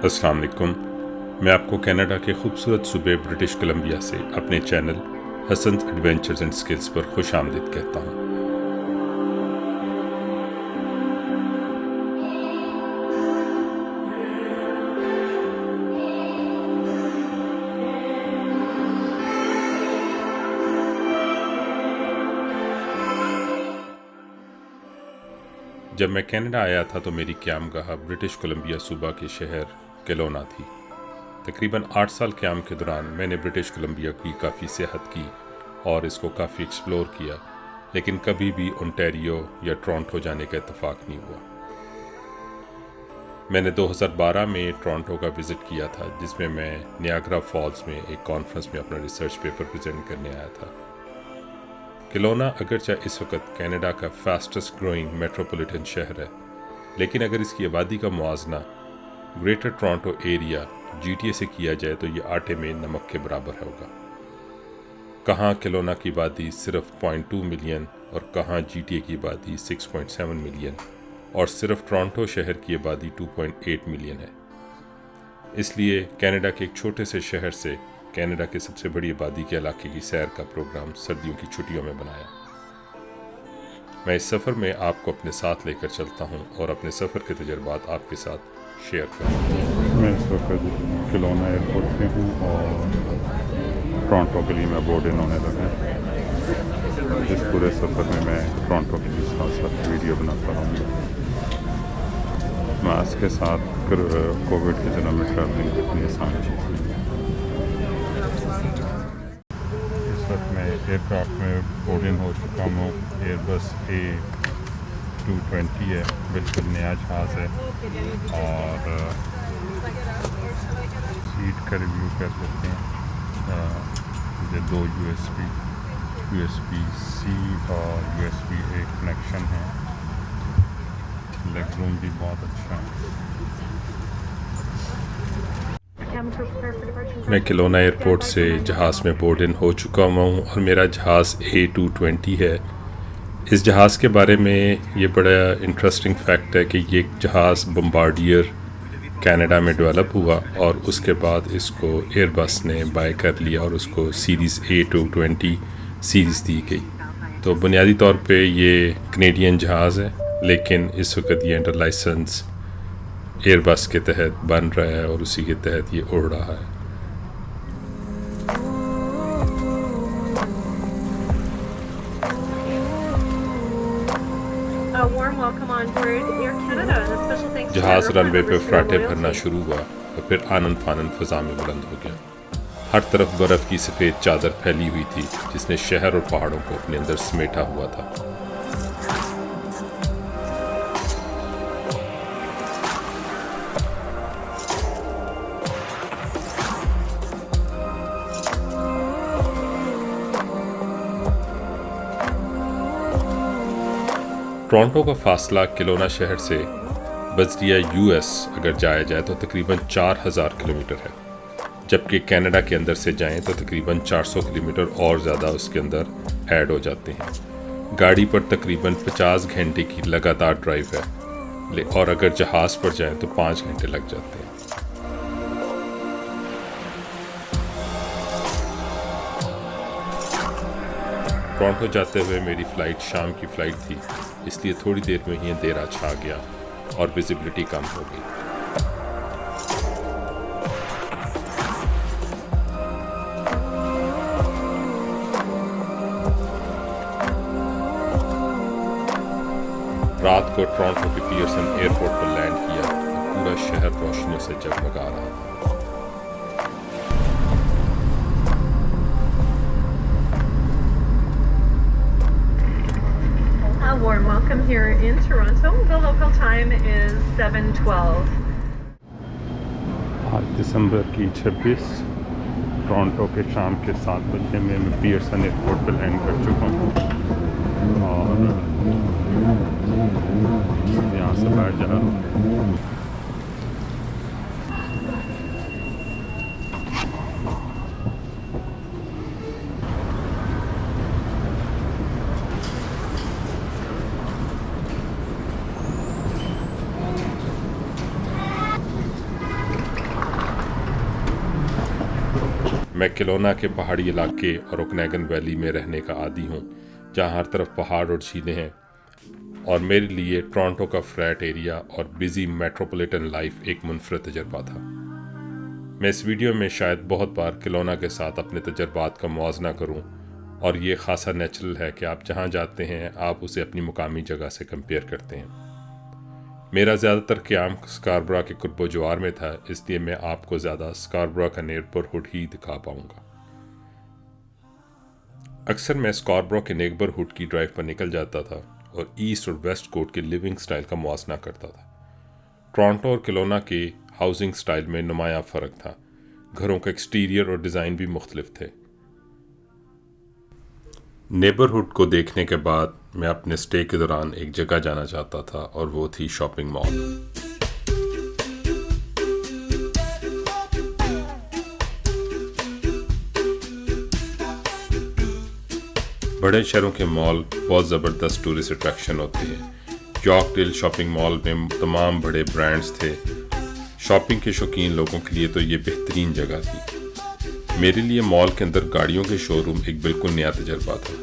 अस्सलाम वालेकुम। मैं आपको कनाडा के खूबसूरत सूबे ब्रिटिश कोलंबिया से अपने channel Hassan's adventures and skills पर खुश आमदीद कहता हूँ। जब मैं कनाडा आया था तो मेरी क़यामगाह ब्रिटिश कोलंबिया सूबा के शहर केलोना थी। तकरीबन 8 साल क़याम के दौरान मैंने ब्रिटिश कोलंबिया की काफ़ी सेहत की और इसको काफ़ी एक्सप्लोर किया, लेकिन कभी भी ओंटारियो या टोरंटो जाने का इत्तेफाक नहीं हुआ। मैंने 2012 में टोरंटो का विज़िट किया था, जिसमें मैं नियाग्रा फॉल्स में एक कॉन्फ्रेंस में अपना रिसर्च पेपर प्रेजेंट करने आया था। केलोना अगरचे इस वक्त कनाडा का फास्टेस्ट ग्रोइंग मेट्रोपॉलिटन शहर है, लेकिन अगर इसकी आबादी का मुआवजा ग्रेटर टोरंटो एरिया GTA से किया जाए तो ये आटे में नमक के बराबर होगा। कहाँ केलोना की आबादी सिर्फ 0.2 मिलियन और कहाँ GTA की आबादी 6.7 मिलियन और सिर्फ टोरंटो शहर की आबादी 2.8 मिलियन है। इसलिए कनाडा के एक छोटे से शहर से कनाडा के सबसे बड़ी आबादी के इलाके की सैर का प्रोग्राम सर्दियों की छुट्टियों में बनाया। मैं इस सफ़र में आपको अपने साथ लेकर चलता हूं और अपने सफ़र के तजुर्बात आपके साथ शेयर करूँगा। मैं इस वक्त केलोना एयरपोर्ट पे हूँ और टोरंटो के लिए मैं बोर्ड इन होने लगा। इस पूरे सफ़र में मैं टोरंटो के लिए साथ साथ वीडियो बनाता रहूँगा। मास्क के साथ कोविड के दिनों में ट्रैवलिंग कितनी आसान चीज़ है। इस वक्त मैं एयरक्राफ्ट में बोर्ड इन हो चुका हूँ। एयरबस A220 है, बिल्कुल नया जहाज़ है। और सीट का रिव्यू कर लेते हैं। ये 2 USB-C और USB-A कनेक्शन है। लेग रूम भी बहुत अच्छा है। मैं केलोना एयरपोर्ट से जहाज़ में बोर्ड इन हो चुका हूँ और मेरा जहाज़ A220 है। इस जहाज़ के बारे में ये बड़ा इंटरेस्टिंग फैक्ट है कि ये जहाज़ बम्बार्डियर कनाडा में डेवलप हुआ और उसके बाद इसको एयरबस ने बाय कर लिया और उसको सीरीज़ A220 सीरीज़ दी गई। तो बुनियादी तौर पे ये कनेडियन जहाज़ है, लेकिन इस वक्त ये अंडर लाइसेंस एयरबस के तहत बन रहा है और उसी के तहत ये उड़ रहा है। जहाज़ रनवे पे फ्राटे भरना शुरू हुआ और फिर आनन फानन फ़ज़ा में बुलंद हो गया। हर तरफ बर्फ़ की सफ़ेद चादर फैली हुई थी, जिसने शहर और पहाड़ों को अपने अंदर समेटा हुआ था। टोरंटो का फासला केलोना शहर से बजरिया US अगर जाया जाए तो तकरीबन 4000 किलोमीटर है, जबकि कनाडा के अंदर से जाएं तो तकरीबन 400 किलोमीटर और ज़्यादा उसके अंदर ऐड हो जाते हैं। गाड़ी पर तकरीबन 50 घंटे की लगातार ड्राइव है और अगर जहाज़ पर जाएं तो 5 घंटे लग जाते हैं। टोरंटो जाते हुए मेरी फ़्लाइट शाम की फ़्लाइट थी, इसलिए थोड़ी देर में ही अंधेरा छा गया और विजिबिलिटी कम हो गई। रात को टोरंटो के पियर्सन एयरपोर्ट पर लैंड किया और पूरा शहर रोशनियों से जगमगा रहा था। Warm welcome here in Toronto. The local time is 7:12. आज दिसंबर की 26 टोरंटो के शाम के 7 बजे में मैं पियर्सन एयरपोर्ट पर लैंड कर चुका हूँ और यहाँ से बाहर जा रहा हूँ। मैं किलोना के पहाड़ी इलाके और ओकनेगन वैली में रहने का आदी हूँ, जहाँ हर तरफ पहाड़ और झीलें हैं, और मेरे लिए टोरंटो का फ्लैट एरिया और बिजी मेट्रोपॉलिटन लाइफ एक मुनफरद तजर्बा था। मैं इस वीडियो में शायद बहुत बार किलोना के साथ अपने तजर्बात का मुआवजना करूँ, और ये खासा नेचुरल है कि आप जहाँ जाते हैं आप उसे अपनी मुकामी जगह से कंपेयर करते हैं। मेरा ज़्यादातर क़याम स्कारबरा के कुर्बो जवार में था, इसलिए मैं आपको ज़्यादा स्कारबरा का नेबरहुड ही दिखा पाऊँगा। अक्सर मैं स्कारबरा के नेबरहुड की ड्राइव पर निकल जाता था और ईस्ट और वेस्ट कोस्ट के लिविंग स्टाइल का मुआवजना करता था। टोरंटो और किलोना के हाउसिंग स्टाइल में नुमायाँ फ़र्क था। घरों का एक्सटीरियर और डिज़ाइन भी मुख्तलिफ थे। नेबरहुड को देखने के बाद मैं अपने स्टे के दौरान एक जगह जाना चाहता था, और वो थी शॉपिंग मॉल। बड़े शहरों के मॉल बहुत ज़बरदस्त टूरिस्ट अट्रैक्शन होती है। यॉर्कडेल शॉपिंग मॉल में तमाम बड़े ब्रांड्स थे। शॉपिंग के शौकीन लोगों के लिए तो ये बेहतरीन जगह थी। मेरे लिए मॉल के अंदर गाड़ियों के शोरूम एक बिल्कुल नया तजर्बा था।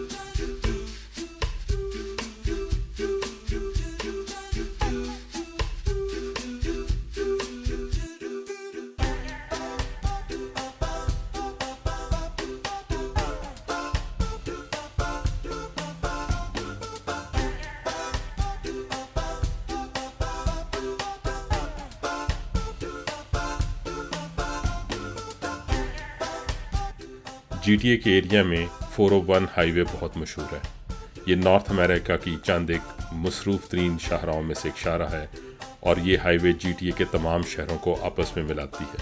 GTA के एरिया में 401 हाईवे बहुत मशहूर है। ये नॉर्थ अमेरिका की चंद एक मसरूफ़ तरीन शाहराहों में से एक शाहरा है, और ये हाईवे GTA के तमाम शहरों को आपस में मिलाती है।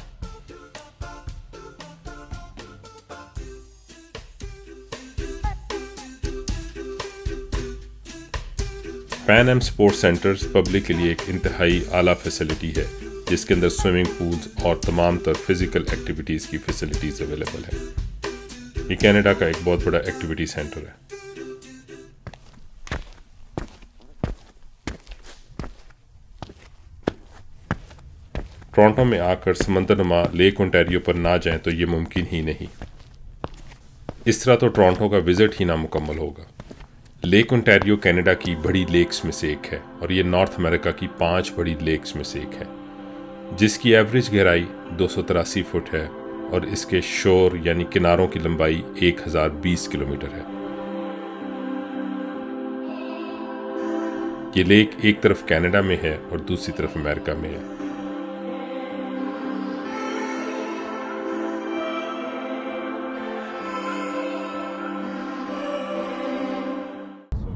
Pan Am sports centres public के लिए एक इंतहाई आला फैसिलिटी है, जिसके अंदर स्विमिंग पूल्स और तमाम तर फिज़िकल एक्टिविटीज़ की फैसिलिटीज़ अवेलेबल है। ये कनाडा का एक बहुत बड़ा एक्टिविटी सेंटर है। टोरंटो में आकर समंदरनुमा लेक ओंटारियो पर ना जाएं तो ये मुमकिन ही नहीं। इस तरह तो टोरंटो का विजिट ही नामुकम्मल होगा। लेक ओंटारियो कनाडा की बड़ी लेक्स में से एक है, और ये नॉर्थ अमेरिका की 5 बड़ी लेक्स में से एक है, जिसकी एवरेज गहराई 283 फुट है, और इसके शोर यानी किनारों की लंबाई 1020 किलोमीटर है। ये लेक एक तरफ कनाडा में है और दूसरी तरफ अमेरिका में है।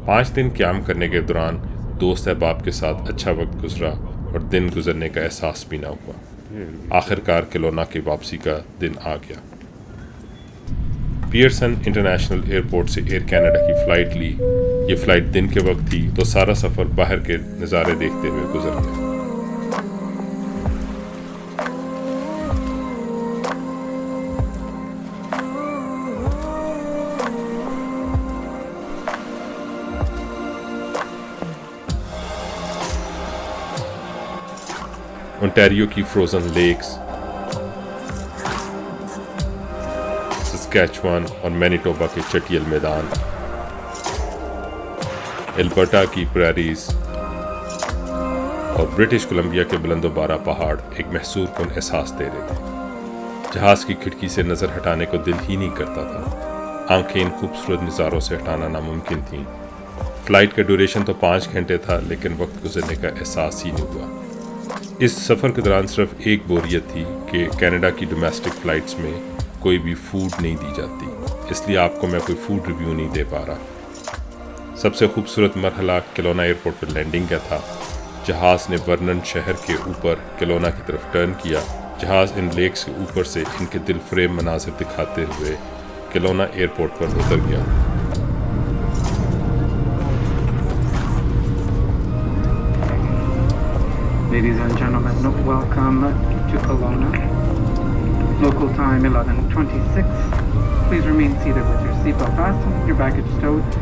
पाँच दिन क़याम करने के दौरान दोस्त अहबाब के साथ अच्छा वक्त गुजरा, और दिन गुजरने का एहसास भी ना हुआ। आखिरकार किलोना की वापसी का दिन आ गया। पियर्सन इंटरनेशनल एयरपोर्ट से एयर कनाडा की फ़्लाइट ली। ये फ़्लाइट दिन के वक्त थी, तो सारा सफ़र बाहर के नज़ारे देखते हुए गुजर गया। ओंटारियो की फ्रोजन लेक्स, सस्कैचुअन और मैनिटोबा के चटियल मैदान, एल्बर्टा की प्रेरीज और ब्रिटिश कोलंबिया के बुलंदोबारा पहाड़ एक महसूर कुन एहसास दे रहे थे। जहाज़ की खिड़की से नज़र हटाने को दिल ही नहीं करता था। आंखें इन खूबसूरत नज़ारों से हटाना नामुमकिन थी। फ़्लाइट का ड्यूरेशन तो 5 घंटे था, लेकिन वक्त गुजरने का एहसास ही नहीं हुआ। इस सफ़र के दौरान सिर्फ एक बोरियत थी कि कनाडा की डोमेस्टिक फ़्लाइट्स में कोई भी फूड नहीं दी जाती, इसलिए आपको मैं कोई फूड रिव्यू नहीं दे पा रहा। सबसे खूबसूरत मरहला किलोना एयरपोर्ट पर लैंडिंग का था। जहाज़ ने वर्नन शहर के ऊपर किलोना की तरफ टर्न किया। जहाज़ इन लेक्स के ऊपर से इनके दिल फ्रेम मनाजिर दिखाते हुए किलोना एयरपोर्ट पर उतर गया। Ladies and gentlemen, welcome to Kelowna. Local time 11:26. Please remain seated with your seatbelt fastened, your baggage stowed.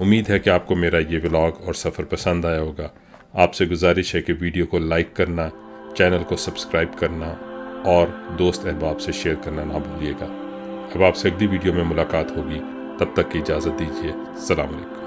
उम्मीद है कि आपको मेरा ये व्लॉग और सफ़र पसंद आया होगा। आपसे गुजारिश है कि वीडियो को लाइक करना, चैनल को सब्सक्राइब करना और दोस्त अहबाब से शेयर करना ना भूलिएगा। अब आपसे अगली वीडियो में मुलाकात होगी, तब तक की इजाज़त दीजिए। अस्सलाम वालेकुम।